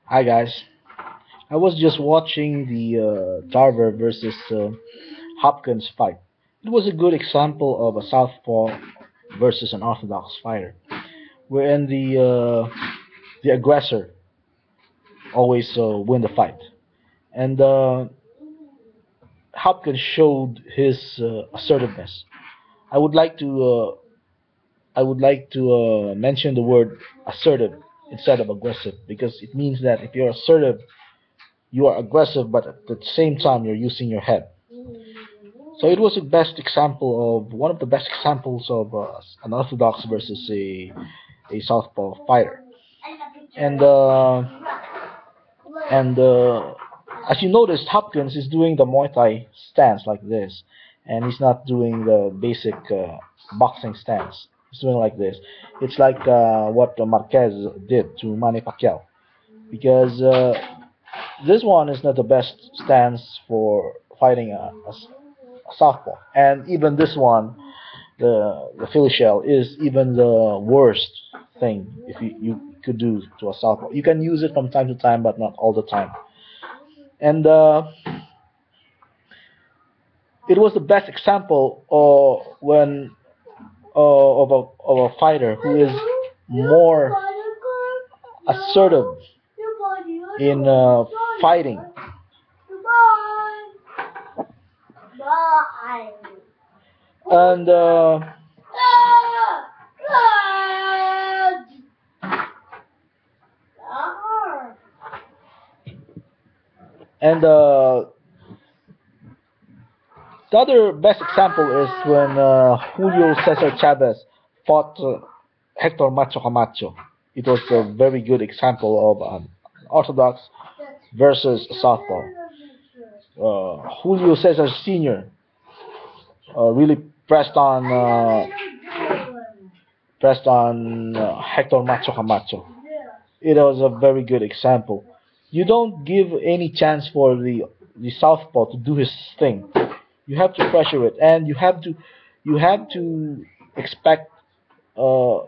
Hi guys, I was just watching the Tarver versus Hopkins fight. It was a good example of a southpaw versus an orthodox fighter, wherein the aggressor always win the fight, and Hopkins showed his assertiveness. I would like to mention the word assertive instead of aggressive because it means that if you're assertive, you are aggressive, but at the same time you're using your head. So it was a best example of one of the best examples of an orthodox versus a southpaw fighter. And and as you noticed, Hopkins is doing the Muay Thai stance like this, and he's not doing the basic boxing stance. He's doing like this. It's like what Marquez did to Manny Pacquiao, because this one is not the best stance for fighting a southpaw, and even this one, the Philly shell, is even the worst thing if you could do to a southpaw. You can use it from time to time, but not all the time. And it was the best example when of a fighter who is more assertive in fighting. And and the other best example is when Julio Cesar Chavez fought Hector Macho Camacho. It was a very good example of Orthodox versus Southpaw. Julio Cesar Sr. Really pressed on Hector Macho Camacho. It was a very good example. You don't give any chance for the southpaw to do his thing. You have to pressure it, and you have to expect uh,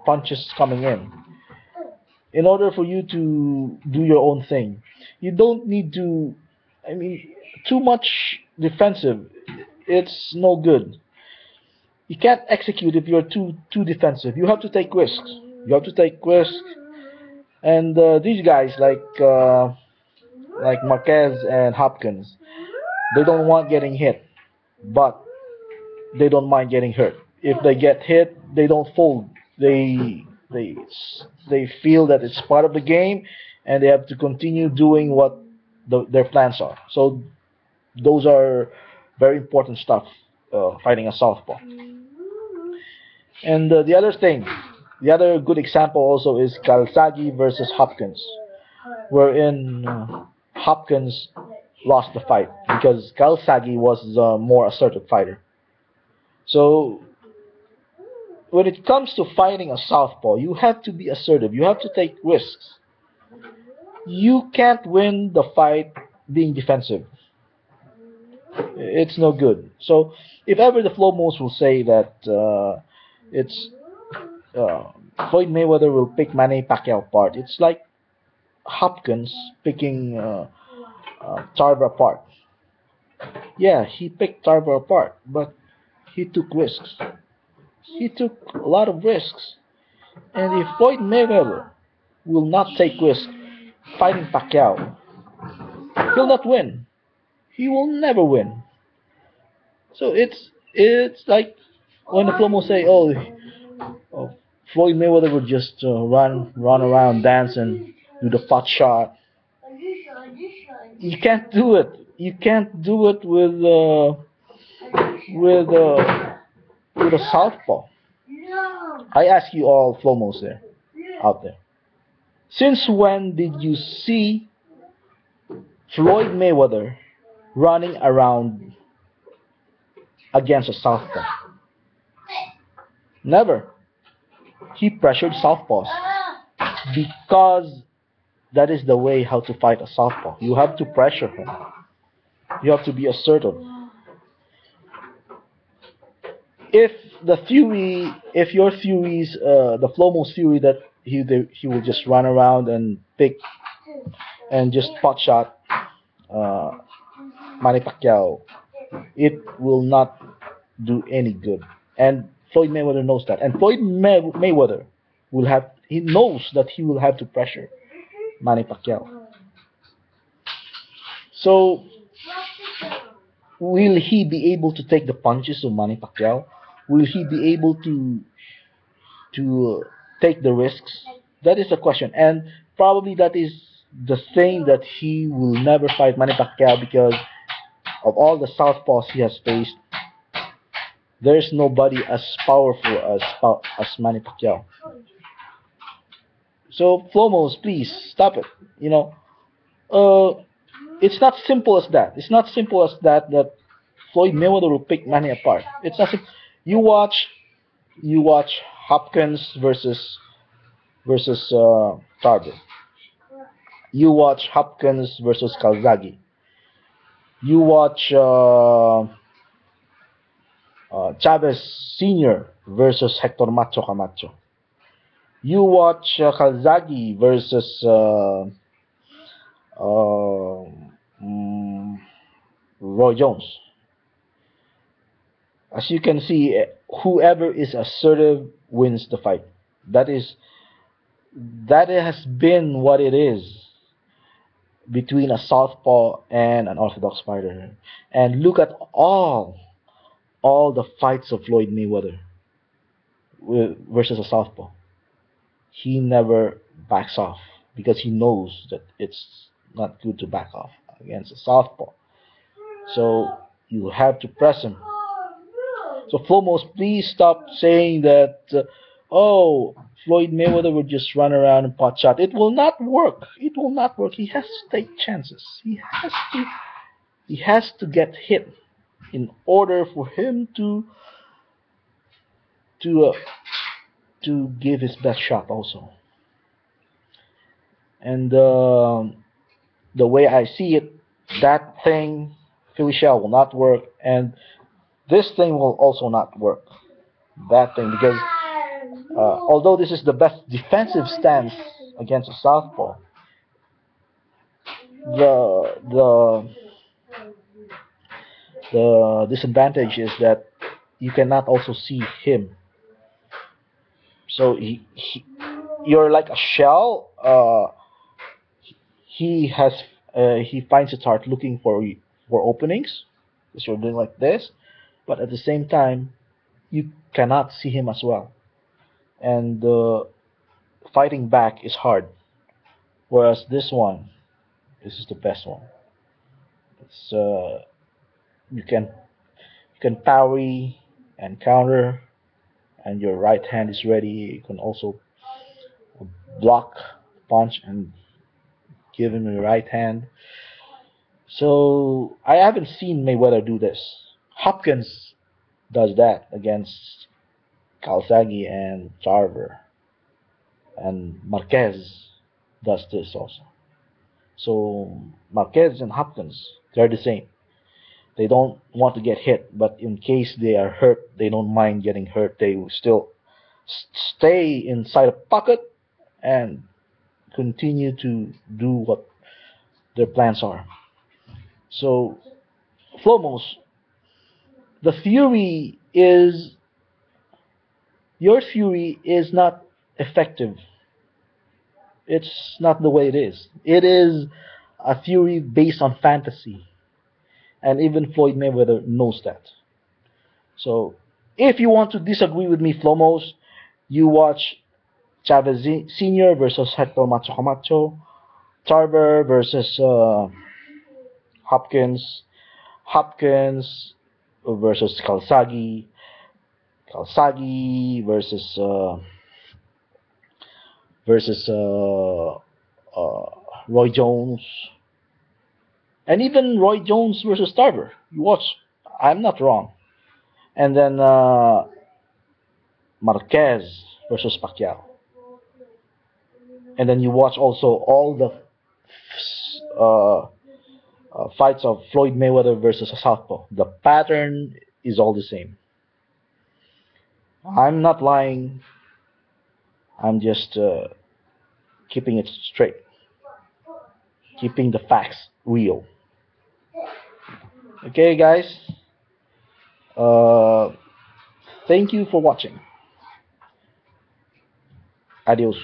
punches coming in order for you to do your own thing. You don't need to. I mean, too much defensive. It's no good. You can't execute if you're too defensive. You have to take risks. You have to take risks. And these guys like Marquez and Hopkins, they don't want getting hit, but they don't mind getting hurt. If they get hit, they don't fold. They they feel that it's part of the game, and they have to continue doing what their plans are. So those are very important stuff. Fighting a southpaw. And the other good example also is Calzaghe versus Hopkins, wherein Hopkins lost the fight because Calzaghe was the more assertive fighter. So when it comes to fighting a southpaw, you have to be assertive. You have to take risks. You can't win the fight being defensive. It's no good. So if ever the Flomos will say that it's Floyd Mayweather will pick Manny Pacquiao apart, it's like Hopkins picking Tarver apart. Yeah, he picked Tarver apart, but he took risks. He took a lot of risks. And if Floyd Mayweather will not take risks fighting Pacquiao, he'll not win. He will never win. So it's like when the Flomo say, oh, Floyd Mayweather would just run around, dance, and do the pot shot. You can't do it. You can't do it with uh, with a southpaw. I ask you all, Flomos there, out there. Since when did you see Floyd Mayweather running around against a southpaw? Never. He pressured southpaws because that is the way how to fight a southpaw. You have to pressure him. You have to be assertive. If the theory, if your theories, the Flomo's theory that he will just run around and pick and just pot shot uh, Manny Pacquiao. It will not do any good. And Floyd Mayweather knows that. And Mayweather he knows that he will have to pressure Manny Pacquiao. So will he be able to take the punches of Manny Pacquiao? Will he be able to take the risks? That is the question. And probably that is the thing that he will never fight Manny Pacquiao because of all the southpaws he has faced. There's nobody as powerful as Manny Pacquiao. So Flomos, please stop it. It's not simple as that. It's not simple as that. That Floyd Mayweather will pick Manny apart. It's not. You watch, you watch Hopkins versus Tarver. You watch Hopkins versus Calzaghe. You watch Chavez Sr. versus Hector Macho Camacho. You watch Calzaghe versus uh, mm, Roy Jones. As you can see, whoever is assertive wins the fight. That has been what it is between a southpaw and an orthodox fighter. And look at all the fights of Floyd Mayweather versus a southpaw. He never backs off because he knows that it's not good to back off against a southpaw. So you have to press him. So Flomos, please stop saying that. Oh, Floyd Mayweather will just run around and pot shot. It will not work. It will not work. He has to take chances. He has to get hit in order for him to uh, to give his best shot also. And the way I see it, that thing, Philly shell, will not work, and this thing will also not work. That thing, because although this is the best defensive stance against a southpaw, the the the disadvantage is that you cannot also see him. So you're like a shell. He finds it hard looking for openings, because you're doing like this, but at the same time you cannot see him as well, and fighting back is hard. Whereas this is the best one. It's you can parry and counter, and your right hand is ready. You can also block, punch, and give him your right hand. So I haven't seen Mayweather do this. Hopkins does that against Calzaghe and Tarver, and Marquez does this also. So Marquez and Hopkins, they're the same. They don't want to get hit, but in case they are hurt, they don't mind getting hurt. They will still stay inside a pocket and continue to do what their plans are. So, Flomos, the theory is your theory is not effective. It's not the way it is. It is a theory based on fantasy. And even Floyd Mayweather knows that. So, if you want to disagree with me, Flomos, you watch Chavez Sr. versus Hector Macho Camacho, Tarver versus Hopkins, Hopkins versus Calzaghe, Calzaghe versus Roy Jones, and even Roy Jones versus Tarver. You watch, I'm not wrong. And then Marquez versus Pacquiao. And then you watch also all the fights of Floyd Mayweather versus a southpaw. The pattern is all the same. I'm not lying. I'm just keeping it straight, keeping the facts real. Okay, guys. Uh, Thank you for watching. Adios.